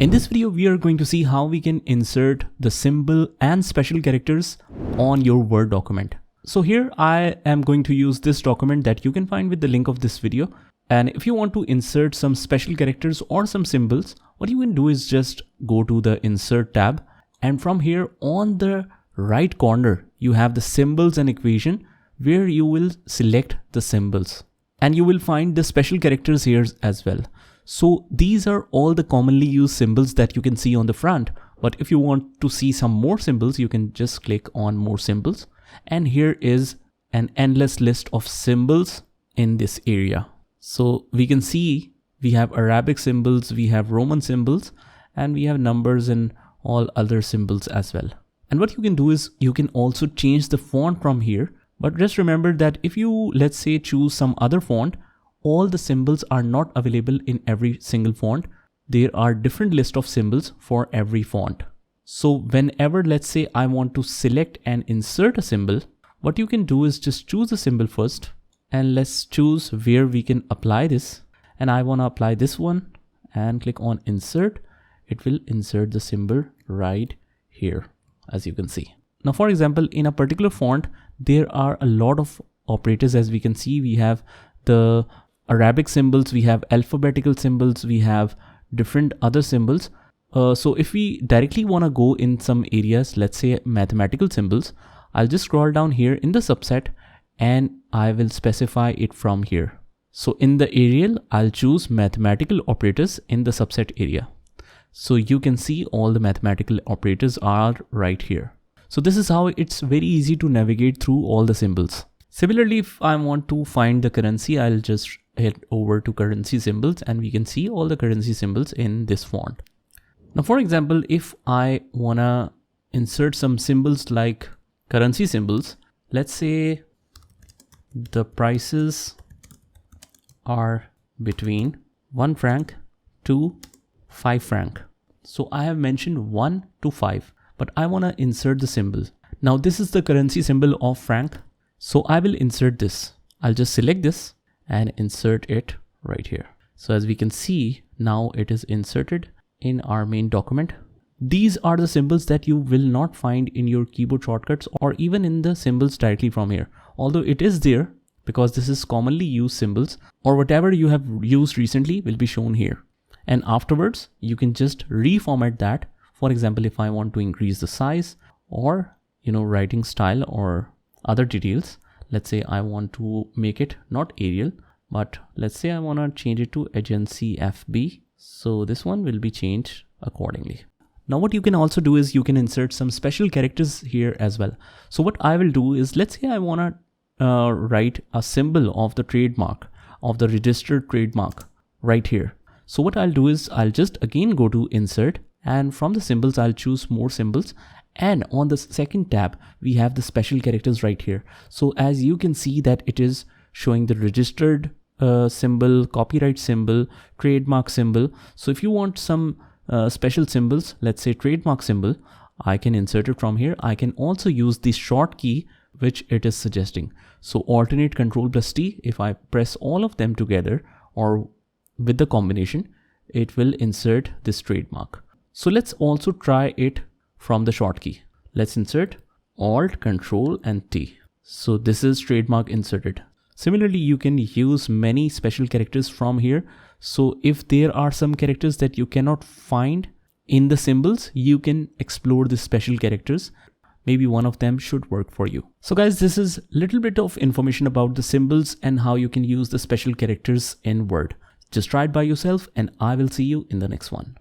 In this video, we are going to see how we can insert the symbol and special characters on your Word document. So here I am going to use this document that you can find with the link of this video. And if you want to insert some special characters or some symbols, what you can do is just go to the Insert tab. And from here on the right corner, you have the symbols and equation where you will select the symbols. And you will find the special characters here as well. So these are all the commonly used symbols that you can see on the front. But if you want to see some more symbols, you can just click on more symbols. And here is an endless list of symbols in this area. So we can see we have Arabic symbols, we have Roman symbols, and we have numbers and all other symbols as well. And what you can do is you can also change the font from here. But just remember that if you, let's say, choose some other font, all the symbols are not available in every single font. There are different list of symbols for every font. So whenever, let's say, I want to select and insert a symbol, what you can do is just choose the symbol first, and let's choose where we can apply this. And I want to apply this one and click on insert. It will insert the symbol right here, as you can see. Now, for example, in a particular font, there are a lot of operators. As we can see, we have the Arabic symbols, we have alphabetical symbols, we have different other symbols. So if we directly want to go in some areas, let's say mathematical symbols, I'll just scroll down here in the subset and I will specify it from here. So in the Arial, I'll choose mathematical operators in the subset area. So you can see all the mathematical operators are right here. So this is how it's very easy to navigate through all the symbols. Similarly, if I want to find the currency, I'll just head over to currency symbols and we can see all the currency symbols in this font. Now, for example, if I wanna insert some symbols like currency symbols, let's say the prices are between 1 franc to 5 franc. So I have mentioned 1 to 5, but I wanna insert the symbol. Now this is the currency symbol of franc. So I will insert this. I'll just select this and insert it right here. So as we can see, now it is inserted in our main document. These are the symbols that you will not find in your keyboard shortcuts or even in the symbols directly from here. Although it is there because this is commonly used symbols, or whatever you have used recently will be shown here. And afterwards, you can just reformat that. For example, if I want to increase the size or, writing style or other details, let's say I want to make it not Arial, but let's say I want to change it to agency FB. So this one will be changed accordingly. Now what you can also do is you can insert some special characters here as well. So what I will do is, let's say I want to write a symbol of the trademark, of the registered trademark right here. So what I'll do is I'll just again go to insert, and from the symbols, I'll choose more symbols. And on the second tab, we have the special characters right here. So as you can see that it is showing the registered symbol, copyright symbol, trademark symbol. So if you want some special symbols, let's say trademark symbol, I can insert it from here. I can also use the short key, which it is suggesting. So alternate Ctrl+T, if I press all of them together or with the combination, it will insert this trademark. So let's also try it from the short key. Let's insert Alt, Control and T. So this is trademark inserted. Similarly, you can use many special characters from here. So if there are some characters that you cannot find in the symbols, you can explore the special characters. Maybe one of them should work for you. So guys, this is a little bit of information about the symbols and how you can use the special characters in Word. Just try it by yourself and I will see you in the next one.